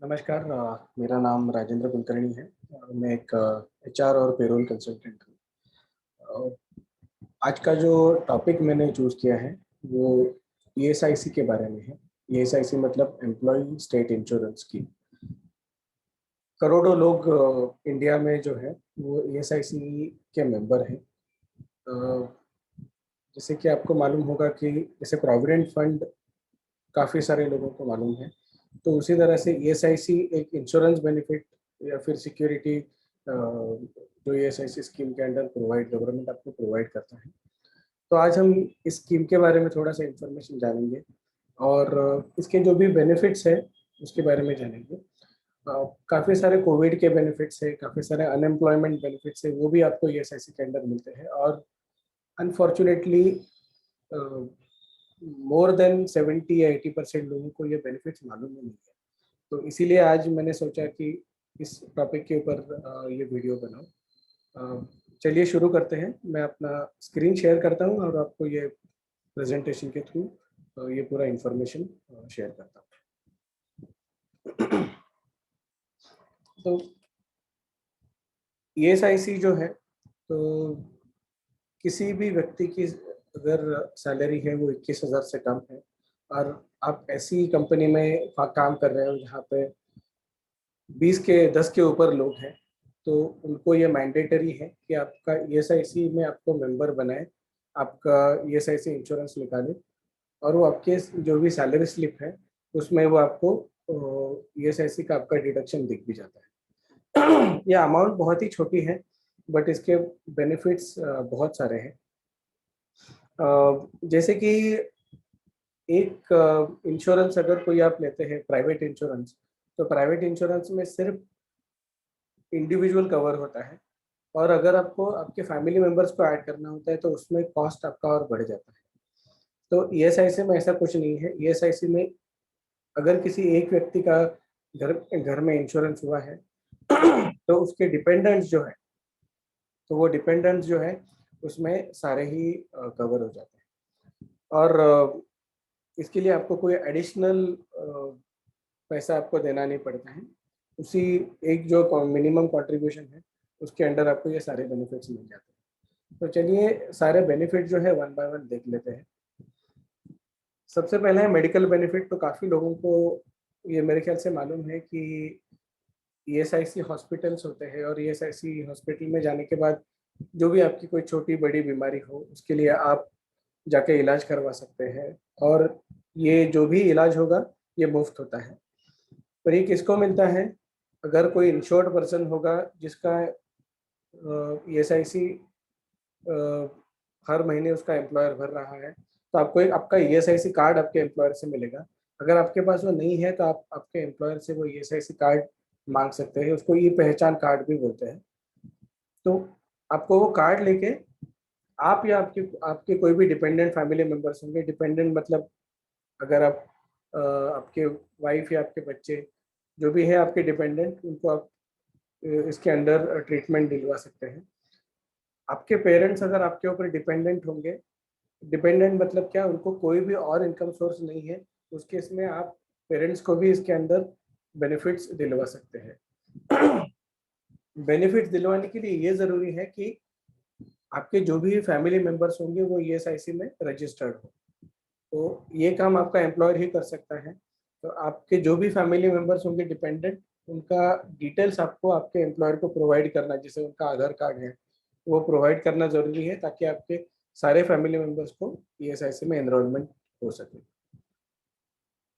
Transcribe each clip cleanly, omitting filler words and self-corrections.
नमस्कार। मेरा नाम राजेंद्र कुलकर्णी है। मैं एक एचआर और पेरोल कंसल्टेंट हूँ। आज का जो टॉपिक मैंने चूज़ किया है वो ईएसआईसी के बारे में है। ईएसआईसी मतलब एम्प्लॉय स्टेट इंश्योरेंस स्कीम। करोड़ों लोग इंडिया में जो है वो ईएसआईसी के मेंबर हैं। अ, जैसे कि आपको मालूम होगा कि जैसे प्रोविडेंट फंड काफ़ी सारे लोगों को मालूम है, तो उसी तरह से ईएसआईसी एक इंश्योरेंस बेनिफिट या फिर सिक्योरिटी जो ईएसआईसी स्कीम के अंडर गवर्नमेंट आपको प्रोवाइड करता है। तो आज हम इस स्कीम के बारे में थोड़ा सा इंफॉर्मेशन जानेंगे और इसके जो भी बेनिफिट्स है उसके बारे में जानेंगे। काफ़ी सारे कोविड के बेनिफिट्स है, काफ़ी सारे अनएम्प्लॉयमेंट बेनिफिट्स है, वो भी आपको ईएसआईसी के अंडर मिलते हैं। और अनफॉर्चुनेटली मोर देन 70 या 80% लोगों को ये बेनिफिट्स मालूम ही नहीं है। तो इसीलिए आज मैंने सोचा कि इस टॉपिक के ऊपर ये वीडियो बनाऊं। चलिए शुरू करते हैं। मैं अपना स्क्रीन शेयर करता हूं और आपको ये प्रेजेंटेशन के थ्रू ये पूरा इंफॉर्मेशन शेयर करता हूं। तो ईएसआईसी जो है, तो किसी भी व्यक्ति की अगर सैलरी है वो 21,000 से कम है और आप ऐसी कंपनी में काम कर रहे हो जहाँ पे 10 के ऊपर लोग हैं, तो उनको ये मैंडेटरी है कि आपका ईएसआईसी में आपको मेंबर बनाए, आपका ईएसआईसी इंश्योरेंस निकाले और वो आपके जो भी सैलरी स्लिप है उसमें वो आपको ईएसआईसी का आपका डिडक्शन दिख भी जाता है। ये अमाउंट बहुत ही छोटी है बट इसके बेनिफिट्स बहुत सारे हैं। जैसे कि एक इंश्योरेंस अगर कोई आप लेते हैं प्राइवेट इंश्योरेंस, तो प्राइवेट इंश्योरेंस में सिर्फ इंडिविजुअल कवर होता है और अगर आपको आपके फैमिली मेंबर्स को ऐड करना होता है तो उसमें कॉस्ट आपका और बढ़ जाता है। तो ईएसआईसी में ऐसा कुछ नहीं है। ईएसआईसी में अगर किसी एक व्यक्ति का घर घर में इंश्योरेंस हुआ है तो उसके डिपेंडेंट्स जो है, तो वो डिपेंडेंट्स जो है उसमें सारे ही कवर हो जाते हैं। और इसके लिए आपको कोई एडिशनल पैसा आपको देना नहीं पड़ता है। उसी एक जो मिनिमम कंट्रीब्यूशन है उसके अंडर आपको ये सारे बेनिफिट्स मिल जाते हैं। तो चलिए सारे बेनिफिट जो है वन बाय वन देख लेते हैं। सबसे पहले है मेडिकल बेनिफिट। तो काफ़ी लोगों को ये मेरे ख्याल से मालूम है कि ईएसआईसी हॉस्पिटल्स होते हैं और ईएसआईसी हॉस्पिटल में जाने के बाद जो भी आपकी कोई छोटी बड़ी बीमारी हो उसके लिए आप जाके इलाज करवा सकते हैं और ये जो भी इलाज होगा ये मुफ्त होता है। पर ये किसको मिलता है? अगर कोई इंश्योर्ड पर्सन होगा जिसका ईएसआईसी हर महीने उसका एम्प्लॉयर भर रहा है, तो आपको एक आपका ईएसआईसी कार्ड आपके एम्प्लॉयर से मिलेगा। अगर आपके पास वो नहीं है तो आप आपके एम्प्लॉयर से वो ईएसआईसी कार्ड मांग सकते हैं। उसको ई पहचान कार्ड भी बोलते हैं। तो आपको वो कार्ड लेके आप या आपके आपके कोई भी डिपेंडेंट फैमिली मेंबर्स होंगे। डिपेंडेंट मतलब अगर आप आपके वाइफ या आपके बच्चे जो भी है आपके डिपेंडेंट, उनको आप इसके अंडर ट्रीटमेंट दिलवा सकते हैं। आपके पेरेंट्स अगर आपके ऊपर डिपेंडेंट होंगे, डिपेंडेंट मतलब क्या, उनको कोई भी और इनकम सोर्स नहीं है, उस केस में आप पेरेंट्स को भी इसके अंदर बेनिफिट्स दिलवा सकते हैं। बेनिफिट्स दिलवाने के लिए ये ज़रूरी है कि आपके जो भी फैमिली मेंबर्स होंगे वो ईएसआईसी में रजिस्टर्ड हो। तो ये काम आपका एम्प्लॉयर ही कर सकता है। तो आपके जो भी फैमिली मेंबर्स होंगे डिपेंडेंट, उनका डिटेल्स आपको आपके एम्प्लॉयर को प्रोवाइड करना, जैसे उनका आधार कार्ड है वो प्रोवाइड करना ज़रूरी है ताकि आपके सारे फैमिली मेंबर्स को ईएसआईसी में एनरोलमेंट हो सके।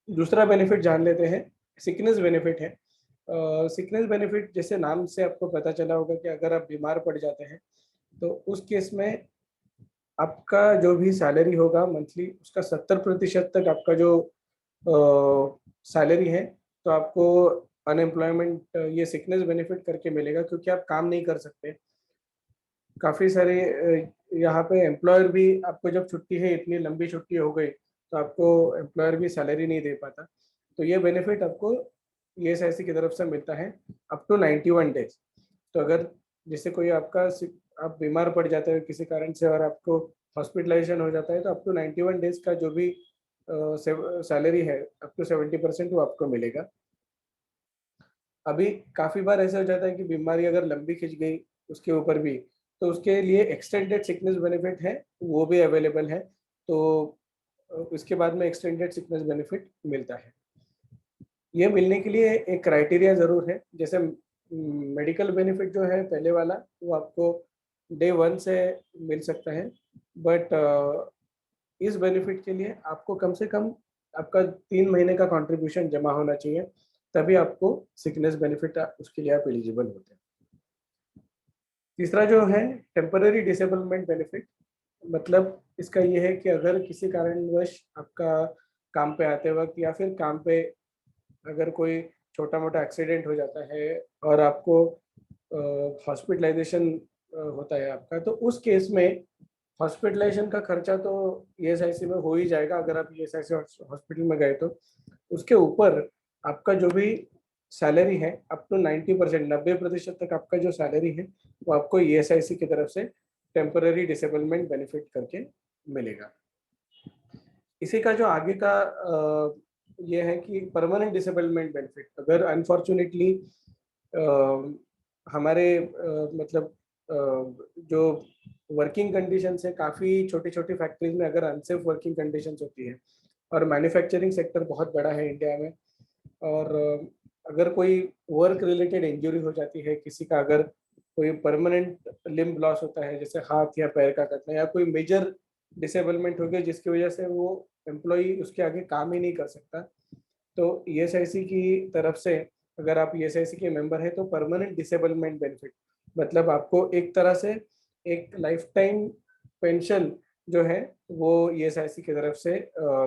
दूसरा बेनिफिट जान लेते हैं, सिकनेस बेनिफिट है। सिकनेस बेनिफिट जैसे नाम से आपको पता चला होगा कि अगर आप बीमार पड़ जाते हैं तो उस केस में आपका जो भी सैलरी होगा मंथली उसका 70% तक आपका जो सैलरी है तो आपको अनएम्प्लॉयमेंट ये सिकनेस बेनिफिट करके मिलेगा, क्योंकि आप काम नहीं कर सकते। काफ़ी सारे यहाँ पे एम्प्लॉयर भी आपको जब छुट्टी है, इतनी लंबी छुट्टी हो गई तो आपको एम्प्लॉयर भी सैलरी नहीं दे पाता। तो ये बेनिफिट आपको ईएसआईसी की तरफ से मिलता है अप टू 91 डेज। तो अगर जैसे कोई आपका आप बीमार पड़ जाते हो किसी कारण से और आपको हॉस्पिटलाइजेशन हो जाता है तो अप टू 91 डेज का जो भी सैलरी है अप टू 70% वो आपको मिलेगा। अभी काफ़ी बार ऐसा हो जाता है कि बीमारी अगर लंबी खिंच गई उसके ऊपर भी, तो उसके लिए एक्सटेंडेड सिकनेस बेनिफिट है, वो भी अवेलेबल है। तो उसके बाद में एक्सटेंडेड सिकनेस बेनिफिट मिलता है। ये मिलने के लिए एक क्राइटेरिया ज़रूर है, जैसे मेडिकल बेनिफिट जो है पहले वाला, वो आपको डे 1 से मिल सकता है, बट इस बेनिफिट के लिए आपको कम से कम आपका 3 महीने का कंट्रीब्यूशन जमा होना चाहिए, तभी आपको सिकनेस बेनिफिट उसके लिए आप एलिजिबल होते हैं। तीसरा जो है टेम्पररी डिसेबलमेंट बेनिफिट, मतलब इसका ये है कि अगर किसी कारणवश आपका काम पे आते वक्त या फिर काम पे अगर कोई छोटा मोटा एक्सीडेंट हो जाता है और आपको हॉस्पिटलाइजेशन होता है आपका, तो उस केस में हॉस्पिटलाइजेशन का खर्चा तो ईएसआईसी में हो ही जाएगा अगर आप ईएसआईसी हॉस्पिटल में गए तो। उसके ऊपर आपका जो भी सैलरी है अप टू 90%, 90% तक आपका जो सैलरी है वो आपको ईएसआईसी की तरफ से टेम्पररी डिसेबलमेंट बेनिफिट करके मिलेगा। इसी का जो आगे का ये है कि परमानेंट डिसेबलमेंट बेनिफिट, अगर अनफॉर्चुनेटली हमारे मतलब जो वर्किंग कंडीशंस है, काफ़ी छोटी छोटी फैक्ट्रीज में अगर अनसेफ वर्किंग कंडीशंस होती है, और मैन्युफैक्चरिंग सेक्टर बहुत बड़ा है इंडिया में, और अगर कोई वर्क रिलेटेड इंजरी हो जाती है किसी का, अगर कोई परमानेंट लिम्ब लॉस होता है जैसे हाथ या पैर का कटना, या कोई मेजर डिसेबलमेंट हो गया जिसकी वजह से वो एम्प्लॉई उसके आगे काम ही नहीं कर सकता, तो ईएसआईसी की तरफ से अगर आप ईएसआईसी के मेंबर हैं तो परमानेंट डिसेबलमेंट बेनिफिट, मतलब आपको एक तरह से एक लाइफ टाइम पेंशन जो है वो ईएसआईसी की तरफ से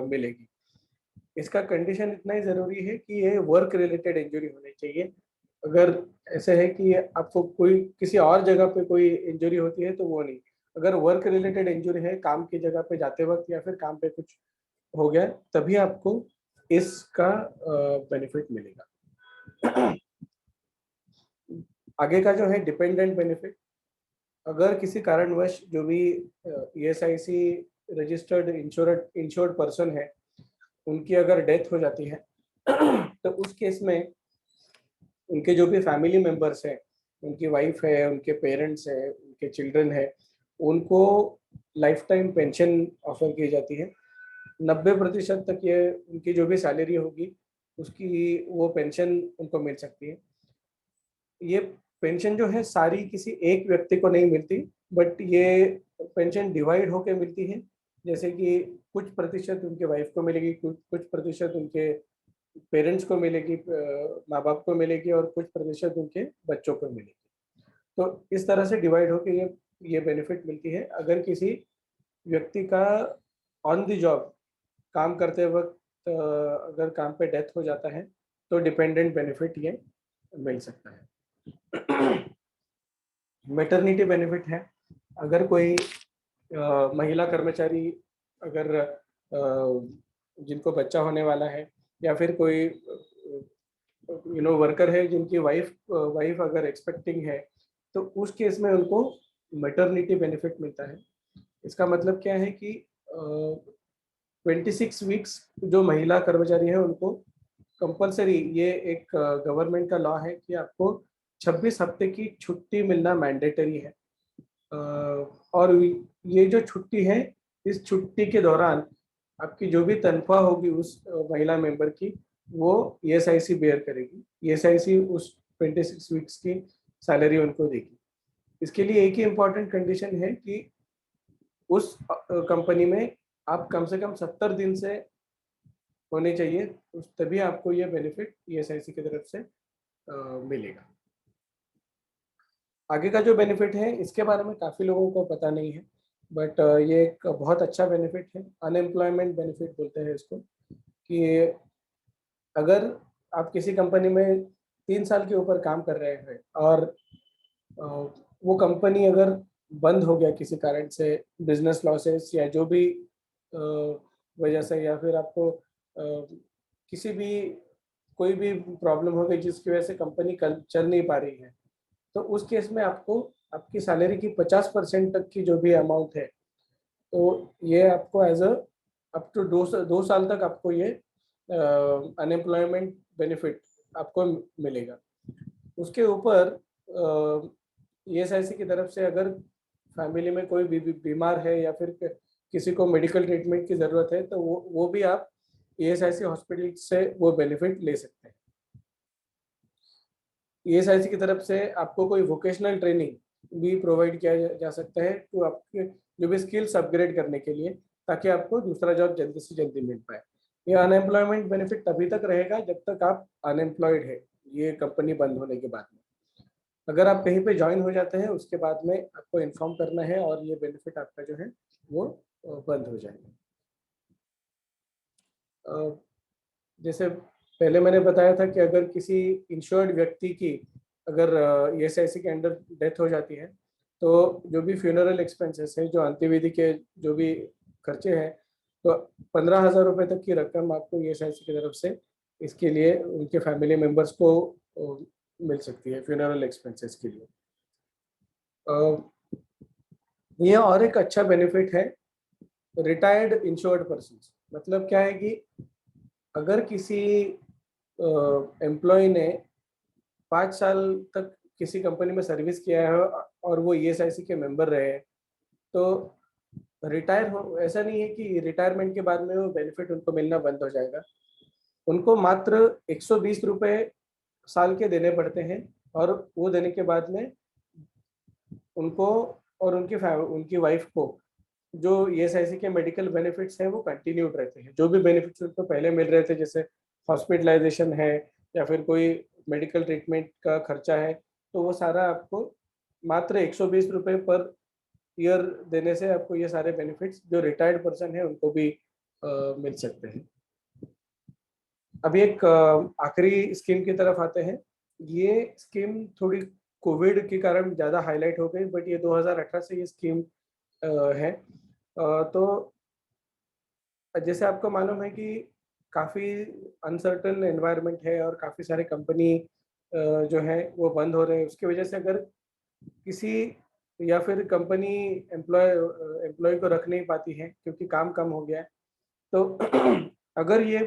मिलेगी। इसका कंडीशन इतना ही ज़रूरी है कि ये वर्क रिलेटेड इंजरी होनी चाहिए। अगर ऐसे है कि आपको कोई किसी और जगह पे कोई इंजरी होती है तो वो नहीं, अगर वर्क रिलेटेड इंजरी है काम की जगह पे जाते वक्त या फिर काम पे कुछ हो गया, तभी आपको इसका बेनिफिट मिलेगा। आगे का जो है डिपेंडेंट बेनिफिट, अगर किसी कारणवश जो भी ईएसआईसी रजिस्टर्ड इंश्योर्ड पर्सन है उनकी अगर डेथ हो जाती है तो उस केस में उनके जो भी फैमिली मेंबर्स हैं, उनकी वाइफ है, उनके पेरेंट्स हैं, उनके चिल्ड्रन है, उनको लाइफ टाइम पेंशन ऑफर की जाती है। 90% तक ये उनकी जो भी सैलरी होगी उसकी वो पेंशन उनको मिल सकती है। ये पेंशन जो है सारी किसी एक व्यक्ति को नहीं मिलती, बट ये पेंशन डिवाइड होके मिलती है, जैसे कि कुछ प्रतिशत उनके वाइफ को मिलेगी, कुछ कुछ प्रतिशत उनके पेरेंट्स को मिलेगी, माँ बाप को मिलेगी, और कुछ प्रतिशत उनके बच्चों को मिलेगी। तो इस तरह से डिवाइड होके ये बेनिफिट मिलती है। अगर किसी व्यक्ति का ऑन द जॉब काम करते वक्त अगर काम पे डेथ हो जाता है तो डिपेंडेंट बेनिफिट ये मिल सकता है। मैटरनिटी बेनिफिट है, अगर कोई महिला कर्मचारी अगर जिनको बच्चा होने वाला है, या फिर कोई वर्कर है जिनकी वाइफ अगर एक्सपेक्टिंग है, तो उस केस में उनको मैटरनिटी बेनिफिट मिलता है। इसका मतलब क्या है कि 26 वीक्स जो महिला कर्मचारी है उनको कंपलसरी, ये एक गवर्नमेंट का लॉ है कि आपको 26 हफ्ते की छुट्टी मिलना मैंडेटरी है। और ये जो छुट्टी है, इस छुट्टी के दौरान आपकी जो भी तनख्वाह होगी उस महिला मेंबर की, वो ईएसआईसी बेयर करेगी। ईएसआईसी उस 26 वीक्स की सैलरी उनको देगी। इसके लिए एक ही इम्पॉर्टेंट कंडीशन है कि उस कंपनी में आप कम से कम 70 दिन से होने चाहिए, तभी आपको ये बेनिफिट ईएसआईसी की तरफ से मिलेगा। आगे का जो बेनिफिट है इसके बारे में काफ़ी लोगों को पता नहीं है, बट ये एक बहुत अच्छा बेनिफिट है, अनएम्प्लॉयमेंट बेनिफिट बोलते हैं इसको। कि अगर आप किसी कंपनी में 3 साल के ऊपर काम कर रहे हैं और अ, वो कंपनी अगर बंद हो गया किसी कारण से, बिजनेस लॉसेस या जो भी अ, वजह से, या फिर आपको किसी भी कोई भी प्रॉब्लम हो गई जिसकी वजह से कंपनी चल नहीं पा रही है, तो उस केस में आपको आपकी सैलरी की 50% तक की जो भी अमाउंट है, तो ये आपको एज अ अप टू 2 साल तक आपको ये अनएम्प्लॉयमेंट बेनिफिट आपको मिलेगा। उसके ऊपर ईएसआईसी की तरफ से अगर फैमिली में कोई भी बीमार है या फिर किसी को मेडिकल ट्रीटमेंट की ज़रूरत है, तो वो भी आप ईएसआईसी हॉस्पिटल से वो बेनिफिट ले सकते हैं। ईएसआईसी की तरफ से आपको कोई वोकेशनल ट्रेनिंग भी प्रोवाइड किया जा सकता है, तो आपके जो भी स्किल्स अपग्रेड करने के लिए, ताकि आपको दूसरा जॉब जल्दी से जल्दी मिल पाए। ये अनएम्प्लॉयमेंट बेनिफिट तभी तक रहेगा जब तक आप अनएम्प्लॉयड है, ये कंपनी बंद होने के बाद में। अगर आप कहीं पे ज्वाइन हो जाते हैं, उसके बाद में आपको इन्फॉर्म करना है और ये बेनिफिट आपका जो है वो बंद हो जाएगा। जैसे पहले मैंने बताया था कि अगर किसी इंश्योर्ड व्यक्ति की अगर ईएसआईसी के अंडर डेथ हो जाती है, तो जो भी फ्यूनरल एक्सपेंसेस है, जो अंत्यविधि के जो भी खर्चे हैं, तो 15,000 रुपये तक की रकम आपको ईएसआईसी की तरफ से इसके लिए उनके फैमिली मेम्बर्स को मिल सकती है फ्यूनरल एक्सपेंसेस के लिए। ये और एक अच्छा बेनिफिट है रिटायर्ड इंश्योर्ड पर्सन। मतलब क्या है कि अगर किसी एम्प्लॉय ने 5 साल तक किसी कंपनी में सर्विस किया है और वो ईएसआईसी के मेंबर रहे हैं, तो रिटायर हो, ऐसा नहीं है कि रिटायरमेंट के बाद में वो बेनिफिट उनको मिलना बंद हो जाएगा। उनको मात्र 120 रुपये साल के देने पड़ते हैं, और वो देने के बाद में उनको और उनकी वाइफ को जो ईएसआईसी के मेडिकल बेनिफिट्स हैं वो कंटिन्यूड रहते हैं। जो भी बेनिफिट्स उनको पहले मिल रहे थे, जैसे हॉस्पिटलाइजेशन है या फिर कोई मेडिकल ट्रीटमेंट का खर्चा है, तो वो सारा आपको मात्र 120 रुपये पर ईयर देने से आपको ये सारे बेनिफिट्स जो रिटायर्ड पर्सन है उनको भी मिल सकते हैं। अभी एक आखिरी स्कीम की तरफ आते हैं। ये स्कीम थोड़ी कोविड के कारण ज़्यादा हाईलाइट हो गई, बट ये 2018 से ये स्कीम है। तो जैसे आपको मालूम है कि काफ़ी अनसर्टन एनवायरनमेंट है और काफ़ी सारे कंपनी जो है वो बंद हो रहे हैं। उसकी वजह से अगर किसी या फिर कंपनी एम्प्लॉय को रख नहीं पाती है क्योंकि काम कम हो गया है, तो अगर ये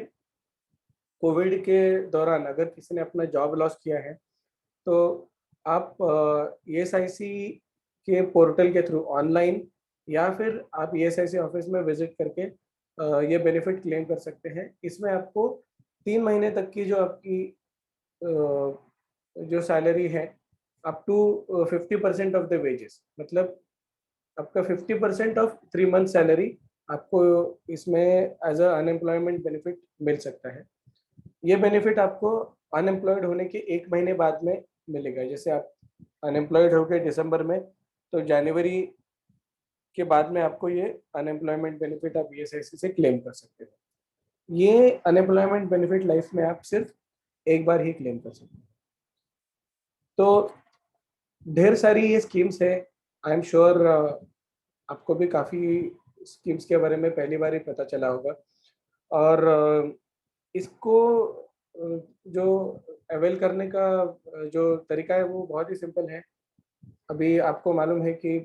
कोविड के दौरान अगर किसी ने अपना जॉब लॉस किया है, तो आप ईएसआईसी के पोर्टल के थ्रू ऑनलाइन या फिर आप ईएसआईसी ऑफिस में विजिट करके ये बेनिफिट क्लेम कर सकते हैं। इसमें आपको 3 महीने तक की जो आपकी जो सैलरी है, up to 50% of the wages, मतलब आपका 50% ऑफ 3 मंथ सैलरी आपको इसमें एज अ अनएम्प्लॉयमेंट बेनिफिट मिल सकता है। ये बेनिफिट आपको अनएम्प्लॉयड होने के 1 महीने बाद में मिलेगा। जैसे आप अनएम्प्लॉयड हो गए दिसंबर में, तो जनवरी के बाद में आपको ये अनएम्प्लॉयमेंट बेनिफिट आप ईएसआईसी से क्लेम कर सकते हो। ये अनएम्प्लॉयमेंट बेनिफिट लाइफ में आप सिर्फ एक बार ही क्लेम कर सकते हैं। तो ढेर सारी ये स्कीम्स है। आई एम श्योर आपको भी काफ़ी स्कीम्स के बारे में पहली बार ही पता चला होगा, और इसको जो अवेल करने का जो तरीका है वो बहुत ही सिंपल है। अभी आपको मालूम है कि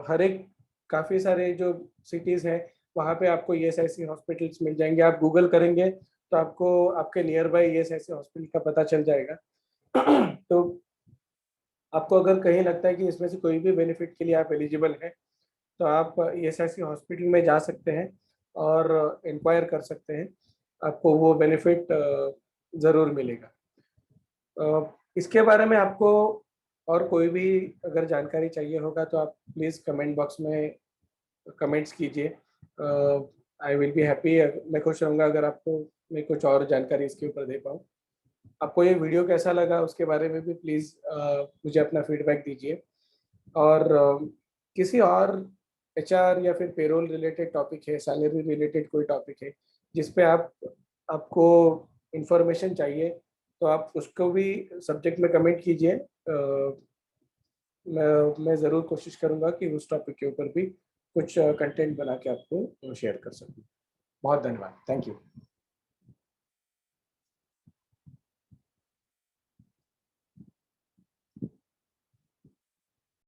हर एक काफ़ी सारे जो सिटीज़ हैं वहाँ पे आपको ईएसआईसी हॉस्पिटल्स मिल जाएंगे। आप गूगल करेंगे तो आपको आपके नियर बाय ईएसआईसी हॉस्पिटल का पता चल जाएगा। तो आपको अगर कहीं लगता है कि इसमें से कोई भी बेनिफिट के लिए आप एलिजिबल हैं, तो आप ईएसआईसी हॉस्पिटल में जा सकते हैं और इंक्वायर कर सकते हैं। आपको वो बेनिफिट ज़रूर मिलेगा। इसके बारे में आपको और कोई भी अगर जानकारी चाहिए होगा तो आप प्लीज़ कमेंट बॉक्स में कमेंट्स कीजिए। आई विल बी हैप्पी, मैं खुश रहूँगा अगर आपको मैं कुछ और जानकारी इसके ऊपर दे पाऊँ। आपको ये वीडियो कैसा लगा उसके बारे में भी प्लीज़ मुझे अपना फीडबैक दीजिए। और किसी और एचआर या फिर पेरोल रिलेटेड टॉपिक है, सैलरी रिलेटेड कोई टॉपिक है जिस पे आपको इंफॉर्मेशन चाहिए, तो आप उसको भी सब्जेक्ट में कमेंट कीजिए। मैं ज़रूर कोशिश करूँगा कि उस टॉपिक के ऊपर भी कुछ कंटेंट बना के आपको शेयर कर सकूँ। बहुत धन्यवाद। Thank you.